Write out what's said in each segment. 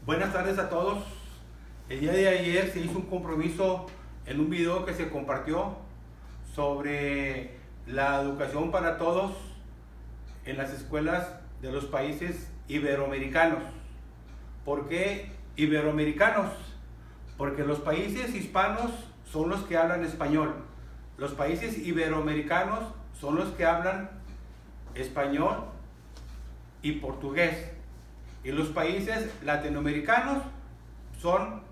Buenas tardes a todos. El día de ayer se hizo un compromiso en un video que se compartió sobre la educación para todos en las escuelas de los países iberoamericanos. ¿Por qué iberoamericanos? Porque los países hispanos son los que hablan español. Los países iberoamericanos son los que hablan español y portugués. Y los países latinoamericanos son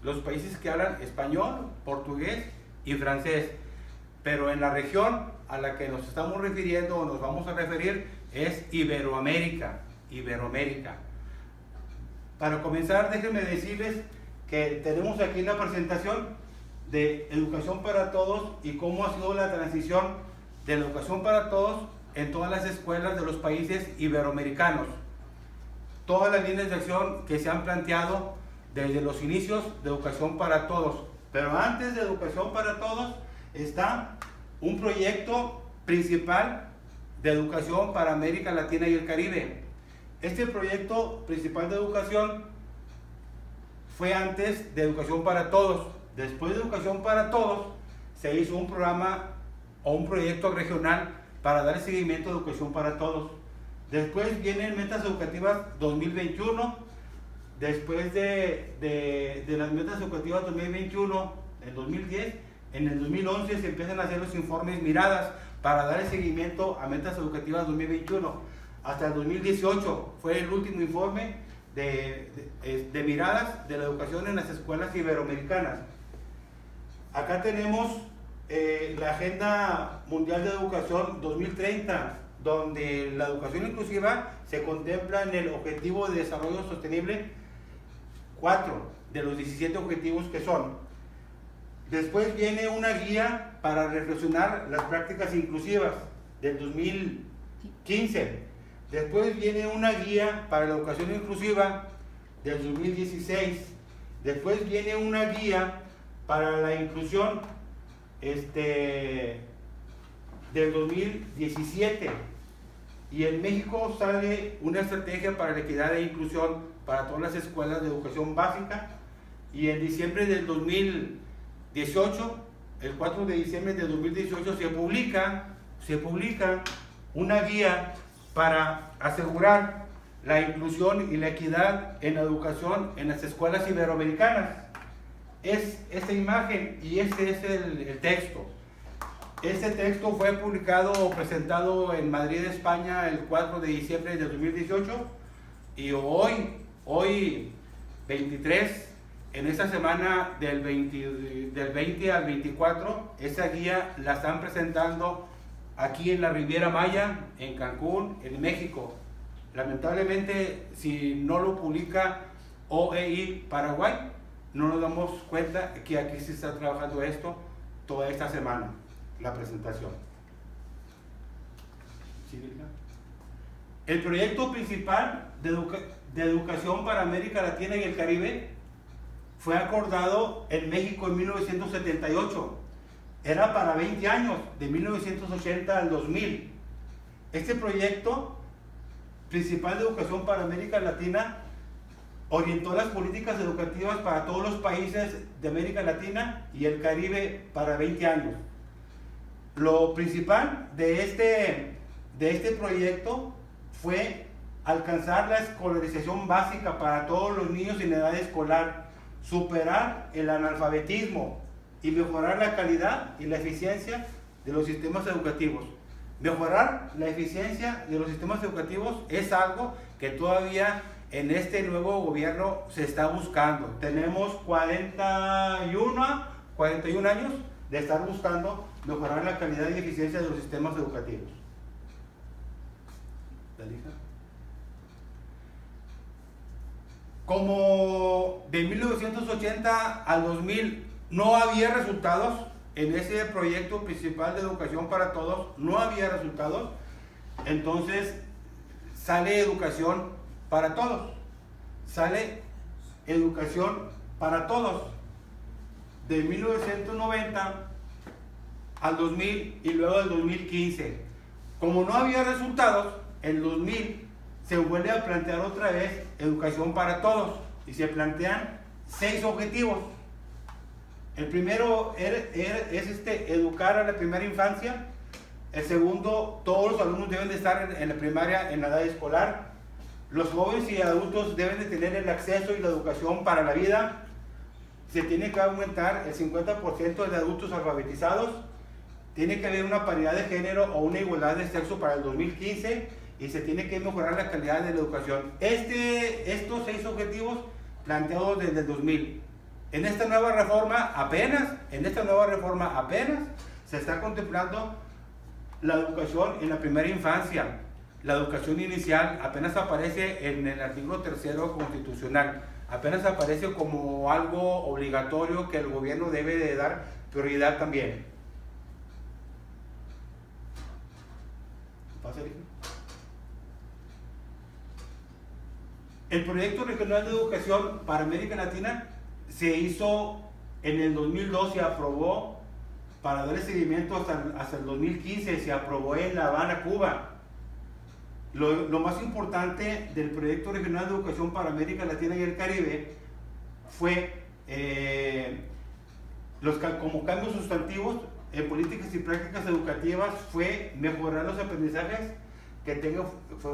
los países que hablan español, portugués y francés. Pero en la región a la que nos estamos refiriendo o nos vamos a referir es Iberoamérica. Iberoamérica. Para comenzar, déjenme decirles que tenemos aquí la presentación de Educación para Todos y cómo ha sido la transición de la Educación para Todos en todas las escuelas de los países iberoamericanos. Todas las líneas de acción que se han planteado desde los inicios de Educación para Todos. Pero antes de Educación para Todos está un proyecto principal de educación para América Latina y el Caribe. Este proyecto principal de educación fue antes de Educación para Todos. Después de Educación para Todos se hizo un programa o un proyecto regional para dar seguimiento a Educación para Todos. Después vienen Metas Educativas 2021. Después de las Metas Educativas 2021, en 2010, en el 2011 se empiezan a hacer los informes Miradas para dar el seguimiento a Metas Educativas 2021. Hasta el 2018 fue el último informe de Miradas de la educación en las escuelas iberoamericanas. Acá tenemos la Agenda Mundial de Educación 2030, donde la educación inclusiva se contempla en el Objetivo de Desarrollo Sostenible 4 de los 17 objetivos que son. Después viene una guía para reflexionar las prácticas inclusivas del 2015. Después viene una guía para la educación inclusiva del 2016. Después viene una guía para la inclusión del 2017. Y en México sale una estrategia para la equidad e inclusión para todas las escuelas de educación básica. Y en diciembre del 2018, el 4 de diciembre del 2018, se publica una guía para asegurar la inclusión y la equidad en la educación en las escuelas iberoamericanas. Es esta imagen y este es el texto. Este texto fue publicado o presentado en Madrid, España, el 4 de diciembre de 2018 y hoy 23, en esta semana del 20 al 24, esa guía la están presentando aquí en la Riviera Maya, en Cancún, en México. Lamentablemente, si no lo publica OEI Paraguay, no nos damos cuenta que aquí se está trabajando esto toda esta semana. La presentación. El proyecto principal de educación para América Latina y el Caribe fue acordado en México en 1978. Era para 20 años, de 1980 al 2000. Este proyecto principal de educación para América Latina orientó las políticas educativas para todos los países de América Latina y el Caribe para 20 años. Lo principal de este proyecto fue alcanzar la escolarización básica para todos los niños en edad escolar, superar el analfabetismo y mejorar la calidad y la eficiencia de los sistemas educativos. Mejorar la eficiencia de los sistemas educativos es algo que todavía en este nuevo gobierno se está buscando. Tenemos 41 años de estar buscando mejorar la calidad y eficiencia de los sistemas educativos. Como de 1980 al 2000 no había resultados en ese proyecto principal de educación para todos, no había resultados, entonces sale Educación para Todos. Sale Educación para Todos de 1990 al 2000 y luego del 2015. Como no había resultados, en 2000 se vuelve a plantear otra vez Educación para Todos. y se plantean 6 objetivos. El primero es educar a la primera infancia. El segundo, todos los alumnos deben de estar en la primaria en la edad escolar. Los jóvenes y adultos deben de tener el acceso y la educación para la vida. Se tiene que aumentar el 50% de adultos alfabetizados. Tiene que haber una paridad de género o una igualdad de sexo para el 2015 y se tiene que mejorar la calidad de la educación. Estos 6 objetivos planteados desde el 2000. En esta nueva reforma apenas se está contemplando la educación en la primera infancia. La educación inicial apenas aparece en el artículo 3º constitucional. Apenas aparece como algo obligatorio que el gobierno debe de dar prioridad también. El proyecto regional de educación para América Latina se hizo en el 2002, se aprobó para darle seguimiento hasta el 2015, se aprobó en La Habana, Cuba. Lo más importante del proyecto regional de educación para América Latina y el Caribe fue como cambios sustantivos en políticas y prácticas educativas fue mejorar los aprendizajes, que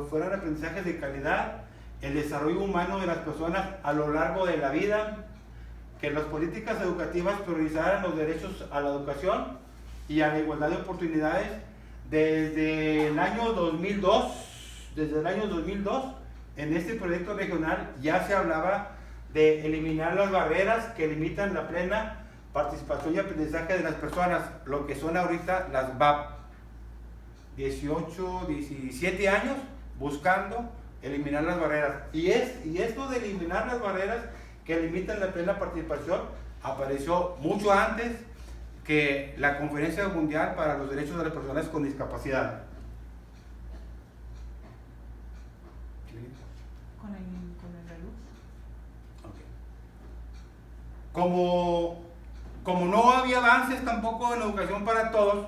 fueran aprendizajes de calidad, el desarrollo humano de las personas a lo largo de la vida, que las políticas educativas priorizaran los derechos a la educación y a la igualdad de oportunidades. Desde el año 2002, en este proyecto regional ya se hablaba de eliminar las barreras que limitan la plena participación y aprendizaje de las personas, lo que son ahorita las VAP. 18, 17 años buscando eliminar las barreras. Y esto de eliminar las barreras que limitan la plena participación apareció mucho antes que la Conferencia Mundial para los Derechos de las Personas con Discapacidad. Con la luz. Okay. Como no había avances tampoco en la educación para todos,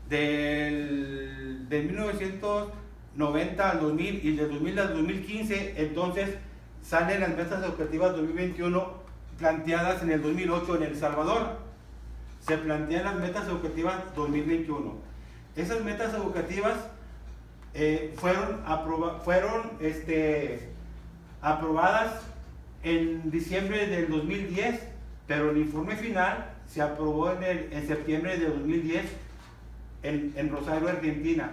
de 1990 al 2000 y de 2000 al 2015, entonces salen las metas educativas 2021 planteadas en el 2008 en El Salvador. Se plantean las metas educativas 2021. Esas metas educativas fueron aprobadas en diciembre del 2010, pero el informe final se aprobó en septiembre de 2010 en Rosario, Argentina.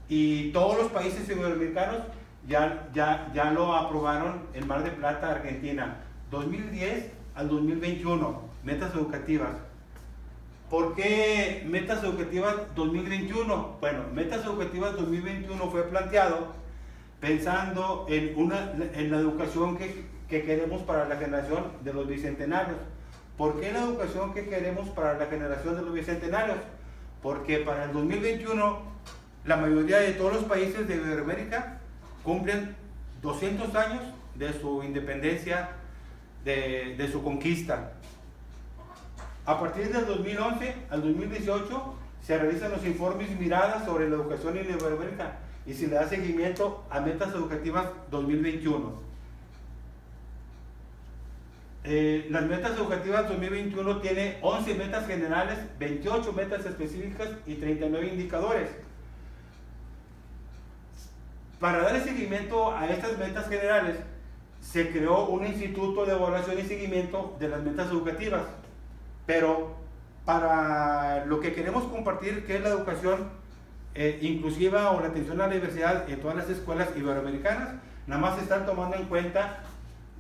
Y todos los países iberoamericanos ya lo aprobaron en Mar del Plata, Argentina. 2010 al 2021, metas educativas. ¿Por qué metas educativas 2021? Bueno, metas educativas 2021 fue planteado pensando en la educación que queremos para la generación de los bicentenarios. ¿Por qué la educación que queremos para la generación de los bicentenarios? Porque para el 2021 la mayoría de todos los países de Iberoamérica cumplen 200 años de su independencia, de su conquista. A partir del 2011 al 2018 se realizan los informes Miradas sobre la educación en Iberoamérica y se le da seguimiento a metas educativas 2021. Las metas educativas 2021 tiene 11 metas generales, 28 metas específicas y 39 indicadores. Para dar seguimiento a estas metas generales, se creó un instituto de evaluación y seguimiento de las metas educativas. Pero para lo que queremos compartir, que es la educación inclusiva o la atención a la diversidad en todas las escuelas iberoamericanas, nada más se están tomando en cuenta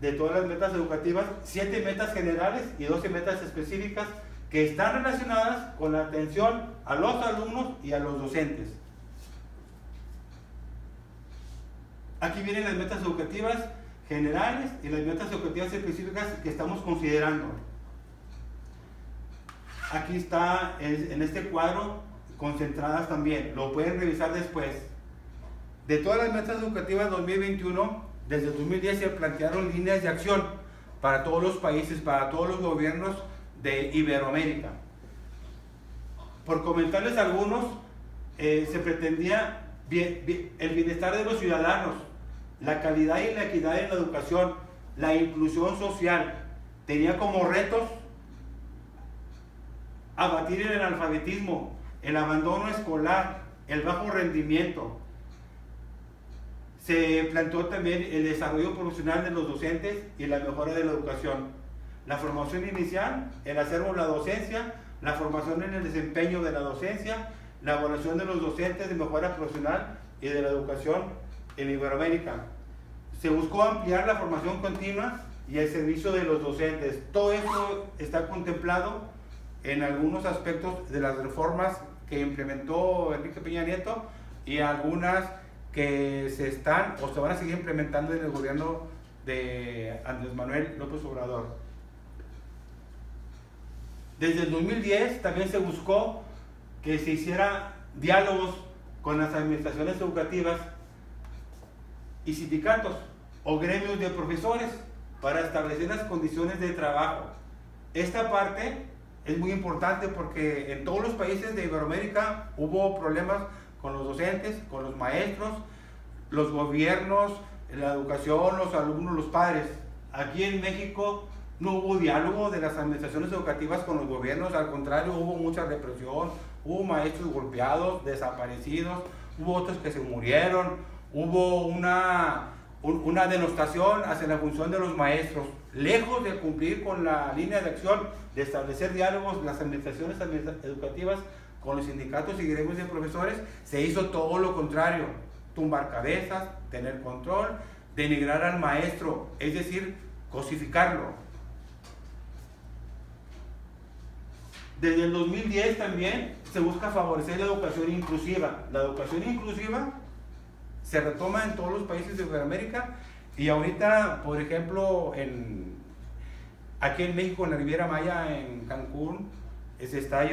de todas las metas educativas, 7 metas generales y 12 metas específicas que están relacionadas con la atención a los alumnos y a los docentes. Aquí vienen las metas educativas generales y las metas educativas específicas que estamos considerando. Aquí está en este cuadro concentradas también, lo pueden revisar después. De todas las metas educativas 2021, desde el 2010 se plantearon líneas de acción para todos los países, para todos los gobiernos de Iberoamérica. Por comentarles algunos, se pretendía el bienestar de los ciudadanos, la calidad y la equidad en la educación, la inclusión social. Tenía como retos abatir el analfabetismo, el abandono escolar, el bajo rendimiento. Se planteó también el desarrollo profesional de los docentes y la mejora de la educación. La formación inicial, el acervo de la docencia, la formación en el desempeño de la docencia, la evaluación de los docentes de mejora profesional y de la educación en Iberoamérica. Se buscó ampliar la formación continua y el servicio de los docentes. Todo esto está contemplado en algunos aspectos de las reformas que implementó Enrique Peña Nieto y algunas que se están o se van a seguir implementando en el gobierno de Andrés Manuel López Obrador. Desde el 2010 también se buscó que se hiciera diálogos con las administraciones educativas y sindicatos o gremios de profesores para establecer las condiciones de trabajo. Esta parte es muy importante porque en todos los países de Iberoamérica hubo problemas con los docentes, con los maestros, los gobiernos, la educación, los alumnos, los padres. Aquí en México no hubo diálogo de las administraciones educativas con los gobiernos, al contrario, hubo mucha represión, hubo maestros golpeados, desaparecidos, hubo otros que se murieron, hubo una denostación hacia la función de los maestros. Lejos de cumplir con la línea de acción de establecer diálogos, las administraciones educativas con los sindicatos y gremios de profesores, se hizo todo lo contrario: tumbar cabezas, tener control, denigrar al maestro, es decir, cosificarlo. Desde el 2010 también se busca favorecer la educación inclusiva. La educación inclusiva se retoma en todos los países de Iberoamérica y ahorita, por ejemplo, aquí en México, en la Riviera Maya, en Cancún, se está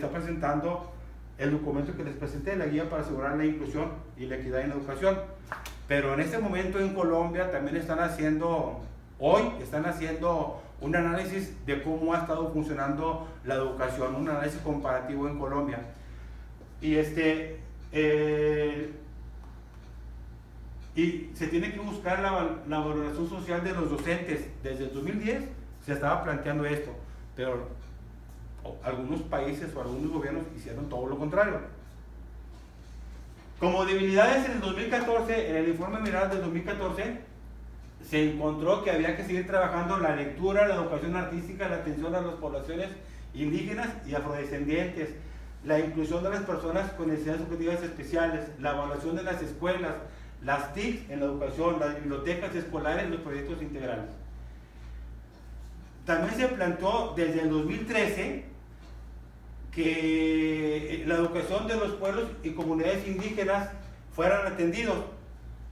presentando el documento que les presenté, la guía para asegurar la inclusión y la equidad en la educación. Pero en este momento en Colombia también están haciendo un análisis de cómo ha estado funcionando la educación, un análisis comparativo en Colombia. Y y se tiene que buscar la valoración social de los docentes. Desde el 2010 se estaba planteando esto, pero algunos países o algunos gobiernos hicieron todo lo contrario. Como debilidades en el 2014, en el informe Miradas del 2014, se encontró que había que seguir trabajando la lectura, la educación artística, la atención a las poblaciones indígenas y afrodescendientes, la inclusión de las personas con necesidades educativas especiales, la evaluación de las escuelas, las TIC en la educación, las bibliotecas escolares, los proyectos integrales. También se planteó desde el 2013 que la educación de los pueblos y comunidades indígenas fueran atendidos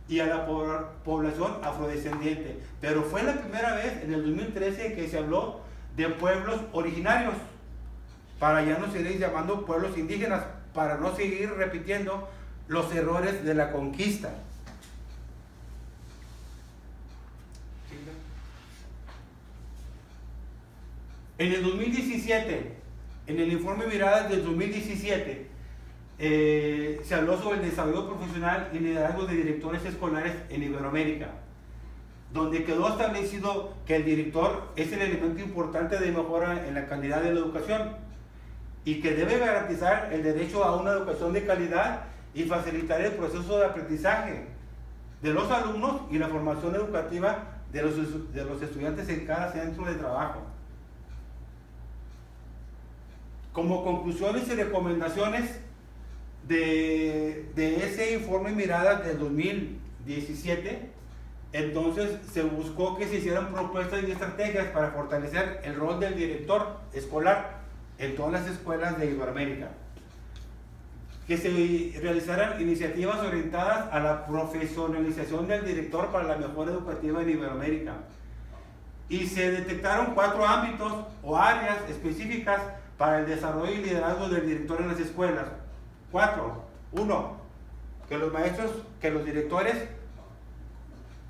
y a la población afrodescendiente. Pero fue la primera vez en el 2013 que se habló de pueblos originarios, para ya no seguir llamando pueblos indígenas, para no seguir repitiendo los errores de la conquista. En el 2017, en el informe Miradas del 2017, se habló sobre el desarrollo profesional y liderazgo de directores escolares en Iberoamérica, donde quedó establecido que el director es el elemento importante de mejora en la calidad de la educación y que debe garantizar el derecho a una educación de calidad y facilitar el proceso de aprendizaje de los alumnos y la formación educativa de los estudiantes en cada centro de trabajo. Como conclusiones y recomendaciones de ese informe Miradas del 2017, entonces se buscó que se hicieran propuestas y estrategias para fortalecer el rol del director escolar en todas las escuelas de Iberoamérica, que se realizaran iniciativas orientadas a la profesionalización del director para la mejora educativa en Iberoamérica, y se detectaron 4 ámbitos o áreas específicas para el desarrollo y liderazgo del director en las escuelas. 4. 1. Que los directores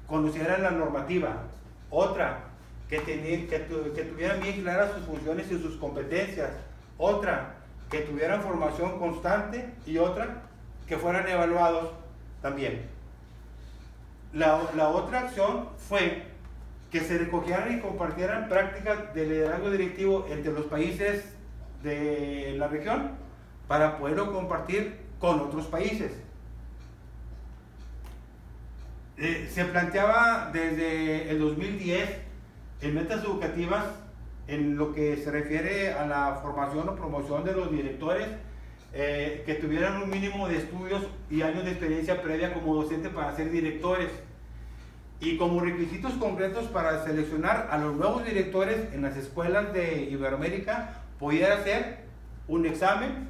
conocieran la normativa. Otra, que tuvieran bien claras sus funciones y sus competencias. Otra, que tuvieran formación constante. Y otra, que fueran evaluados también. la otra acción fue que se recogieran y compartieran prácticas de liderazgo directivo entre los países de la región para poderlo compartir con otros países. Se planteaba desde el 2010 en metas educativas en lo que se refiere a la formación o promoción de los directores que tuvieran un mínimo de estudios y años de experiencia previa como docente para ser directores, y como requisitos concretos para seleccionar a los nuevos directores en las escuelas de Iberoamérica podían hacer un examen,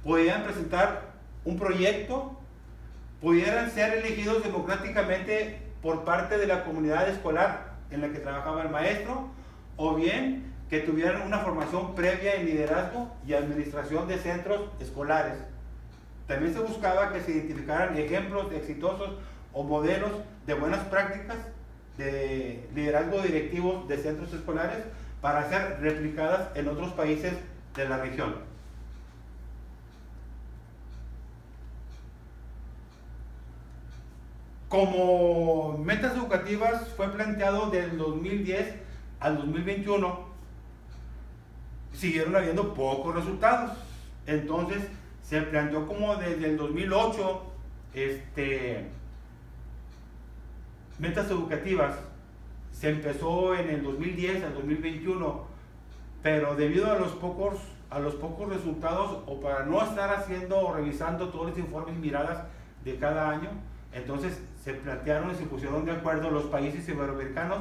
podían presentar un proyecto, pudieran ser elegidos democráticamente por parte de la comunidad escolar en la que trabajaba el maestro, o bien que tuvieran una formación previa en liderazgo y administración de centros escolares. También se buscaba que se identificaran ejemplos exitosos o modelos de buenas prácticas de liderazgo directivo de centros escolares para ser replicadas en otros países de la región. Como metas educativas fue planteado del 2010 al 2021, siguieron habiendo pocos resultados. Entonces se planteó como desde el 2008 metas educativas. Se empezó en el 2010 al 2021, pero debido a los pocos resultados, o para no estar haciendo o revisando todos los informes y miradas de cada año, entonces se plantearon y se pusieron de acuerdo los países iberoamericanos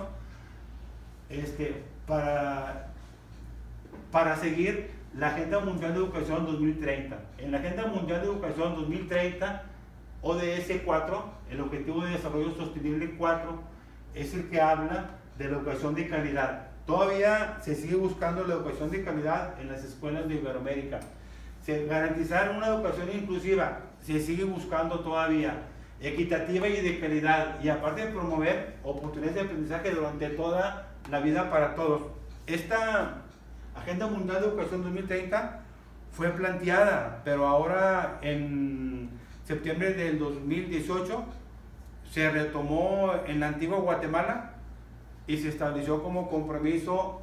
para seguir la Agenda Mundial de Educación 2030. En la Agenda Mundial de Educación 2030, ODS 4, el Objetivo de Desarrollo Sostenible 4, es el que habla de la educación de calidad. Todavía se sigue buscando la educación de calidad en las escuelas de Iberoamérica. Garantizar una educación inclusiva, se sigue buscando todavía, equitativa y de calidad, y aparte de promover oportunidades de aprendizaje durante toda la vida para todos. Esta Agenda Mundial de Educación 2030 fue planteada, pero ahora en septiembre del 2018 se retomó en la antigua Guatemala y se estableció como compromiso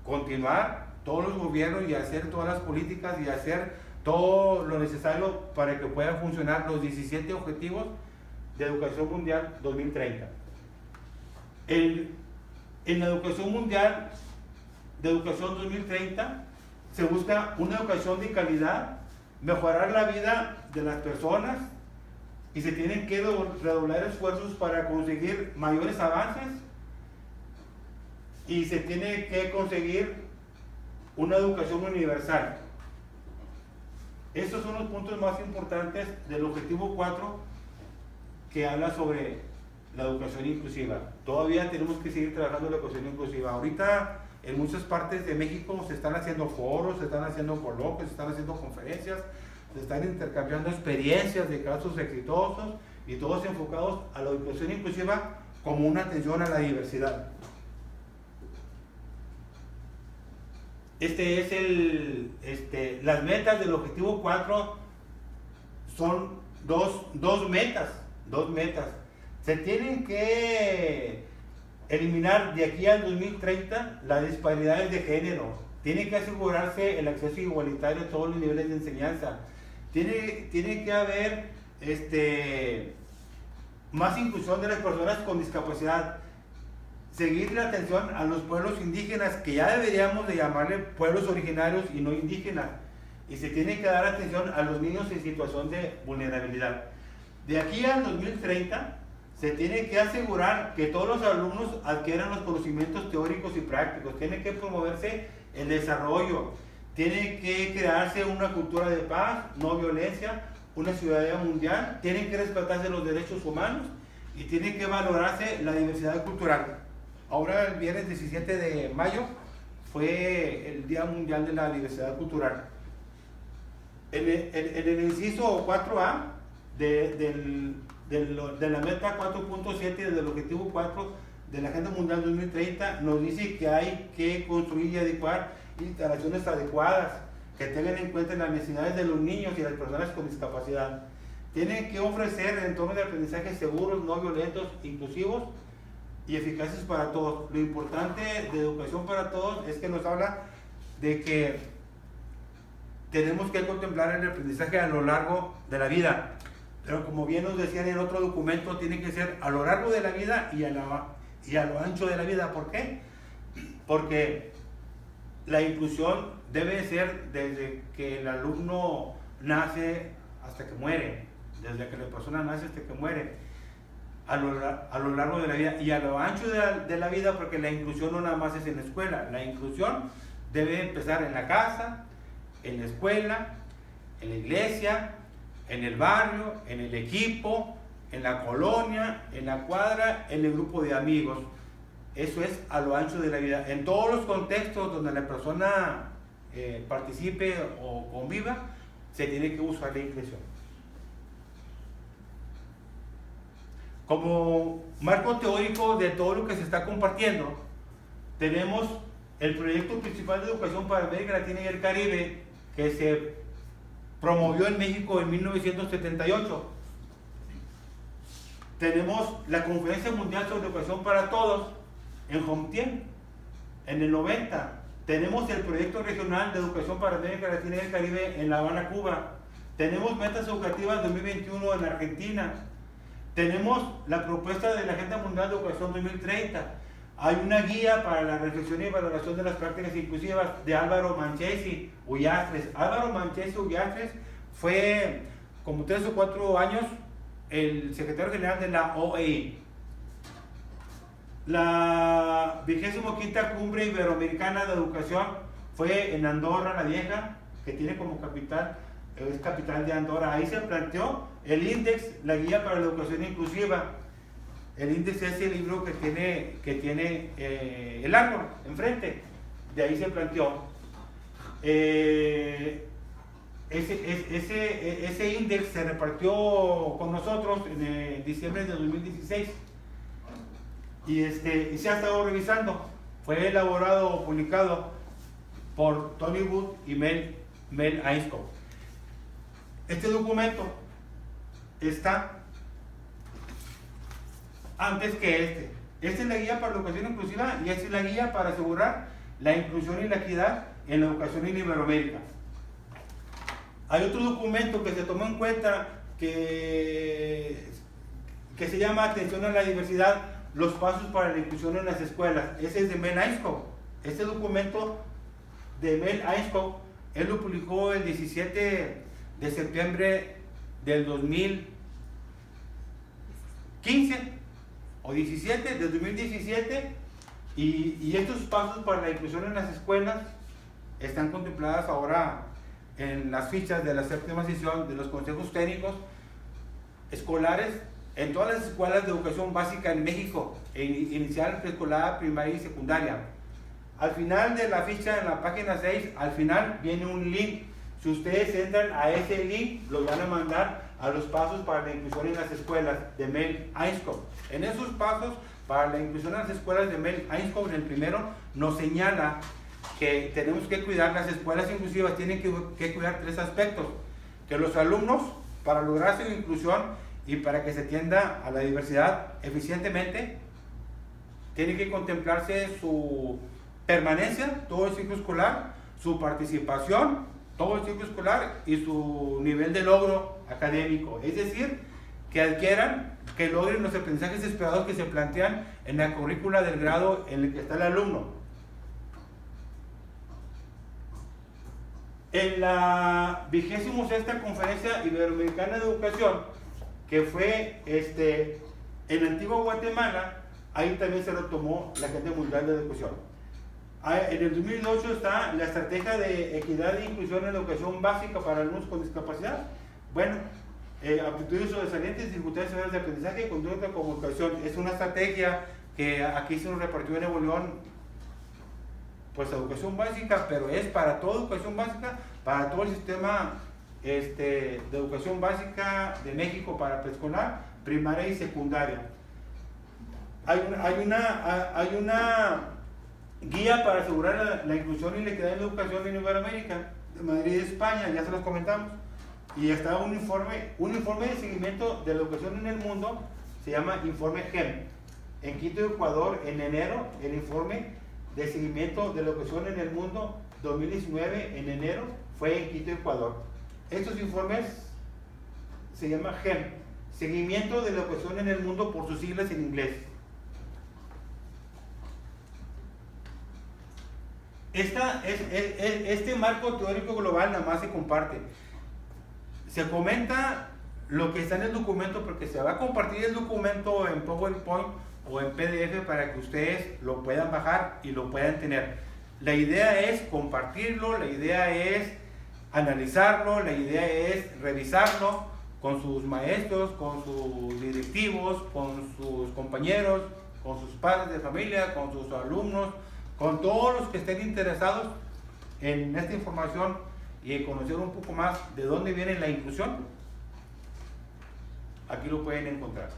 continuar todos los gobiernos y hacer todas las políticas y hacer todo lo necesario para que puedan funcionar los 17 objetivos de Educación Mundial 2030. En la Educación Mundial de Educación 2030 se busca una educación de calidad, mejorar la vida de las personas, y se tienen que redoblar esfuerzos para conseguir mayores avances, y se tiene que conseguir una educación universal. Estos son los puntos más importantes del objetivo 4, que habla sobre la educación inclusiva. Todavía tenemos que seguir trabajando en la educación inclusiva. Ahorita en muchas partes de México se están haciendo foros, se están haciendo coloquios, se están haciendo conferencias, se están intercambiando experiencias de casos exitosos, y todos enfocados a la educación inclusiva como una atención a la diversidad. Las metas del objetivo 4 son dos metas. Se tienen que eliminar de aquí al 2030 las disparidades de género. Tiene que asegurarse el acceso igualitario a todos los niveles de enseñanza. Tiene que haber más inclusión de las personas con discapacidad. Seguir la atención a los pueblos indígenas, que ya deberíamos de llamarle pueblos originarios y no indígenas. Y se tiene que dar atención a los niños en situación de vulnerabilidad. De aquí al 2030 se tiene que asegurar que todos los alumnos adquieran los conocimientos teóricos y prácticos. Tiene que promoverse el desarrollo. Tiene que crearse una cultura de paz, no violencia, una ciudadanía mundial. Tienen que respetarse los derechos humanos y tiene que valorarse la diversidad cultural. Ahora el viernes 17 de mayo fue el Día Mundial de la Diversidad Cultural. En el inciso 4A de la meta 4.7 del objetivo 4 de la Agenda Mundial 2030 nos dice que hay que construir y adecuar instalaciones adecuadas que tengan en cuenta las necesidades de los niños y las personas con discapacidad, tiene que ofrecer entornos de aprendizaje seguros, no violentos, inclusivos y eficaces para todos. Lo importante de educación para todos es que nos habla de que tenemos que contemplar el aprendizaje a lo largo de la vida, pero como bien nos decían en otro documento, tiene que ser a lo largo de la vida y a lo ancho de la vida. ¿Por qué? Porque la inclusión debe ser desde que el alumno nace hasta que muere, desde que la persona nace hasta que muere, a lo largo de la vida y a lo ancho de la vida, porque la inclusión no nada más es en la escuela. La inclusión debe empezar en la casa, en la escuela, en la iglesia, en el barrio, en el equipo, en la colonia, en la cuadra, en el grupo de amigos. Eso es a lo ancho de la vida. En todos los contextos donde la persona participe o conviva, se tiene que usar la inclusión. Como marco teórico de todo lo que se está compartiendo, tenemos el proyecto principal de educación para América Latina y el Caribe, que se promovió en México en 1978. Tenemos la Conferencia Mundial sobre Educación para Todos en Homtien en el 90. Tenemos el proyecto regional de educación para América Latina y el Caribe en La Habana, Cuba. Tenemos metas educativas 2021 en Argentina. Tenemos la propuesta de la Agenda Mundial de Educación 2030. Hay una guía para la reflexión y valoración de las prácticas inclusivas de Álvaro Manchesi Ullastres. Álvaro Manchesi Ullastres fue, como 3 o 4 años, el secretario general de la OEI. La 25ª Cumbre Iberoamericana de Educación fue en Andorra la Vieja, que tiene como capital, es capital de Andorra. Ahí se planteó el índice, la guía para la educación inclusiva. El índice es el libro que tiene el árbol enfrente. De ahí se planteó. Ese índice se repartió con nosotros en diciembre de 2016 y se ha estado revisando. Fue elaborado o publicado por Tony Wood y Mel Ainscough. Este documento está antes que este. Esta es la guía para la educación inclusiva y esta es la guía para asegurar la inclusión y la equidad en la educación en Iberoamérica. Hay otro documento que se tomó en cuenta que se llama Atención a la Diversidad, los pasos para la inclusión en las escuelas. Ese es de Mel Ainscough. Este documento de Mel Ainscough, él lo publicó el 17 de septiembre del 2015 o 17 de 2017 y estos pasos para la inclusión en las escuelas están contempladas ahora en las fichas de la 7ª sesión de los consejos técnicos escolares en todas las escuelas de educación básica en México, inicial, preescolar, primaria y secundaria. Al final de la ficha, en la página 6, al final viene un link. Si ustedes entran a ese link, los van a mandar a los pasos para la inclusión en las escuelas de Mel Ainscough. En esos pasos para la inclusión en las escuelas de Mel Ainscough, en el primero, nos señala que tenemos que cuidar, las escuelas inclusivas tienen que cuidar 3 aspectos: que los alumnos, para lograr su inclusión y para que se atienda a la diversidad eficientemente, tiene que contemplarse su permanencia todo el ciclo escolar, su participación todo el ciclo escolar y su nivel de logro académico, es decir, que logren los aprendizajes esperados que se plantean en la currícula del grado en el que está el alumno. En la 26ª Conferencia Iberoamericana de Educación, que fue en Antigua Guatemala, ahí también se retomó la Agenda Mundial de Educación. En el 2008 está la Estrategia de Equidad e Inclusión en la Educación Básica para Alumnos con Discapacidad. Bueno, aptitudes sobresalientes, dificultades severas de aprendizaje y conducta de comunicación. Es una estrategia que aquí se nos repartió en Nuevo León, pues educación básica, pero es para toda educación básica, para todo el sistema de educación básica de México, para preescolar, primaria y secundaria. Hay una guía para asegurar la inclusión y la equidad en la educación en Iberoamérica, de Madrid, España, ya se los comentamos. y está un informe de seguimiento de la educación en el mundo, se llama informe GEM. En Quito, Ecuador, en enero, el informe de seguimiento de la educación en el mundo 2019, en enero, fue en Quito, Ecuador. Estos informes se llama GEM, seguimiento de la educación en el mundo, por sus siglas en inglés. Este marco teórico global nada más se comparte. Se comenta lo que está en el documento, porque se va a compartir el documento en PowerPoint o en PDF para que ustedes lo puedan bajar y lo puedan tener. La idea es compartirlo, la idea es analizarlo, la idea es revisarlo con sus maestros, con sus directivos, con sus compañeros, con sus padres de familia, con sus alumnos, con todos los que estén interesados en esta información y en conocer un poco más de dónde viene la inclusión. Aquí lo pueden encontrar.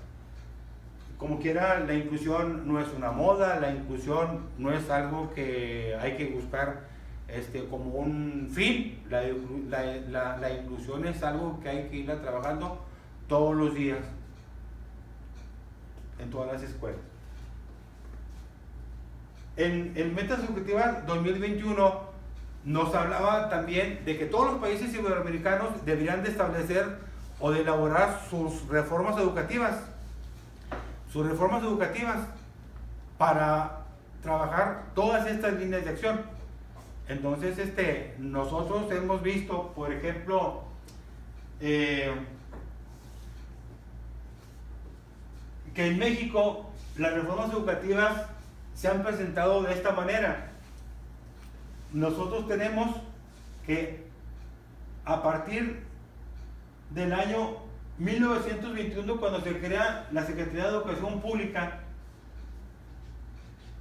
Como quiera, la inclusión no es una moda, la inclusión no es algo que hay que buscar como un fin. La inclusión es algo que hay que ir trabajando todos los días en todas las escuelas. En Metas Educativas 2021 nos hablaba también de que todos los países iberoamericanos deberían de establecer o de elaborar sus reformas educativas para trabajar todas estas líneas de acción. Entonces, nosotros hemos visto, por ejemplo, que en México las reformas educativas se han presentado de esta manera. Nosotros tenemos que a partir del año 1921, cuando se crea la Secretaría de Educación Pública,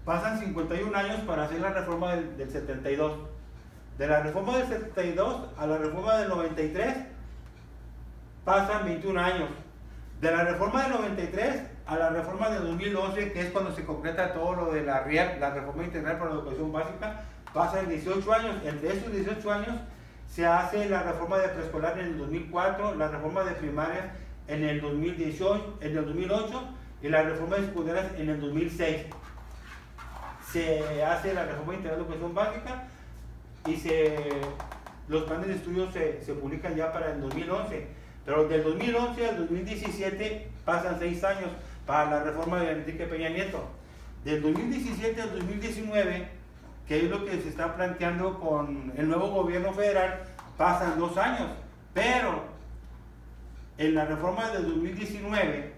pasan 51 años para hacer la reforma del 72. De la reforma del 72 a la reforma del 93 pasan 21 años. De la reforma del 93 a la reforma del 2011, que es cuando se concreta todo lo de la RIEP, la Reforma Integral para la Educación Básica, pasan 18 años. Entre esos 18 años se hace la reforma de preescolar en el 2004, la reforma de primaria en el 2018, en el 2008 y la reforma de secundarias en el 2006. Se hace la reforma integral de educación básica y los planes de estudio se publican ya para el 2011. Pero del 2011 al 2017 pasan 6 años para la reforma de Enrique Peña Nieto. Del 2017 al 2019, que es lo que se está planteando con el nuevo gobierno federal, pasan 2 años. Pero en la reforma del 2019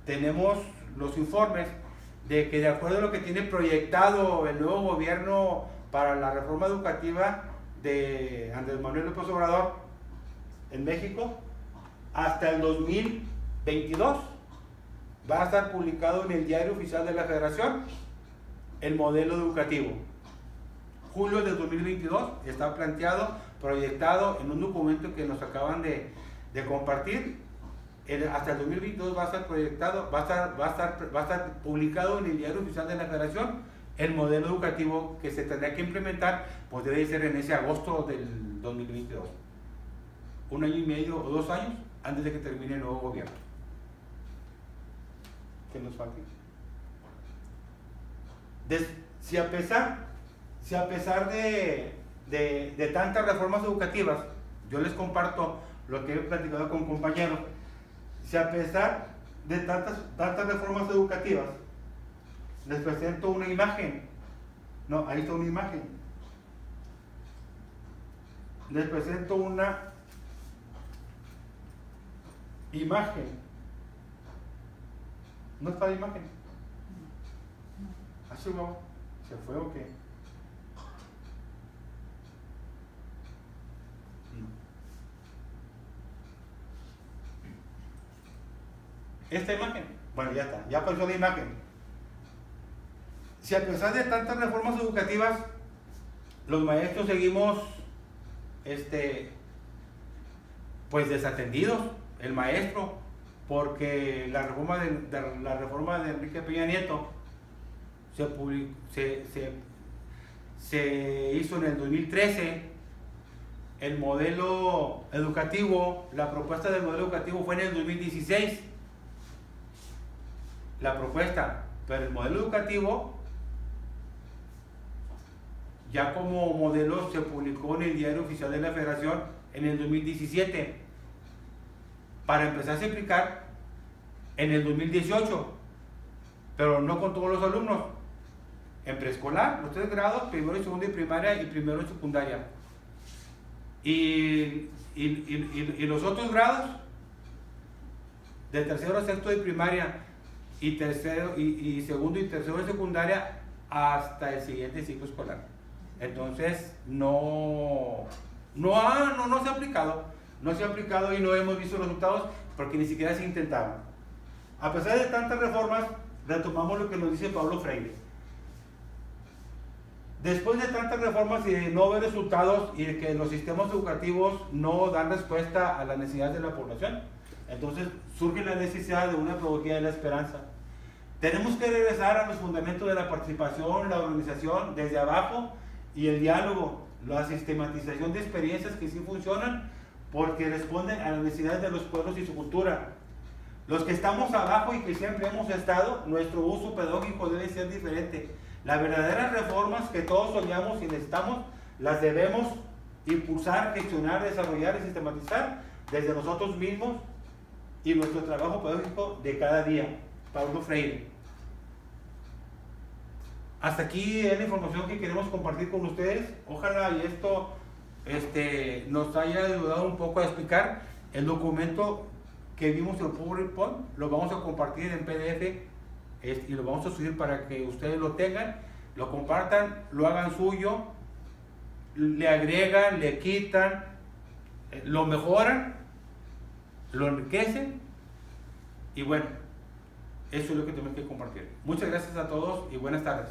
tenemos los informes de que, de acuerdo a lo que tiene proyectado el nuevo gobierno para la reforma educativa de Andrés Manuel López Obrador en México, hasta el 2022 va a estar publicado en el Diario Oficial de la Federación el modelo educativo. Julio de 2022 está planteado, proyectado en un documento que nos acaban de compartir. Hasta el 2022 va a estar proyectado, va a estar publicado en el Diario Oficial de la Federación el modelo educativo que se tendrá que implementar, pues debe ser en ese agosto del 2022. 1 año y medio o 2 años antes de que termine el nuevo gobierno. ¿Qué nos falta? Si a pesar de tantas reformas educativas, yo les comparto lo que he platicado con compañeros, si a pesar de tantas reformas educativas, les presento una imagen. No, ahí está una imagen. Les presento una imagen. ¿No está la imagen? ¿Así vamos? ¿Se fue o qué? Esta imagen, bueno, ya está, ya apareció la imagen. Si a pesar de tantas reformas educativas, los maestros seguimos pues desatendidos, el maestro, porque la reforma de Enrique Peña Nieto se hizo en el 2013. el modelo educativo, la propuesta del modelo educativo fue en el 2016. La propuesta, pero el modelo educativo ya como modelo se publicó en el Diario Oficial de la Federación en el 2017, para empezarse a aplicar en el 2018, pero no con todos los alumnos. En preescolar, los 3 grados, primero y segundo y primaria y primero y secundaria. Y los otros grados, de tercero a sexto de primaria y segundo y tercero de secundaria hasta el siguiente ciclo escolar. Entonces no se ha aplicado y no hemos visto resultados porque ni siquiera se intentaron. A pesar de tantas reformas, retomamos lo que nos dice Paulo Freire. Después de tantas reformas y de no ver resultados y de que los sistemas educativos no dan respuesta a las necesidades de la población, entonces surge la necesidad de una pedagogía de la esperanza. Tenemos que regresar a los fundamentos de la participación, la organización desde abajo y el diálogo, la sistematización de experiencias que sí funcionan porque responden a las necesidades de los pueblos y su cultura. Los que estamos abajo y que siempre hemos estado, nuestro uso pedagógico debe ser diferente. Las verdaderas reformas que todos soñamos y necesitamos, las debemos impulsar, gestionar, desarrollar y sistematizar desde nosotros mismos y nuestro trabajo pedagógico de cada día. Paulo Freire. Hasta aquí es la información que queremos compartir con ustedes. Ojalá y esto nos haya ayudado un poco a explicar el documento que vimos en PowerPoint. Lo vamos a compartir en PDF y lo vamos a subir para que ustedes lo tengan, lo compartan, lo hagan suyo, le agregan, le quitan, lo mejoran, lo enriquecen y bueno, eso es lo que tenemos que compartir. Muchas gracias a todos y buenas tardes.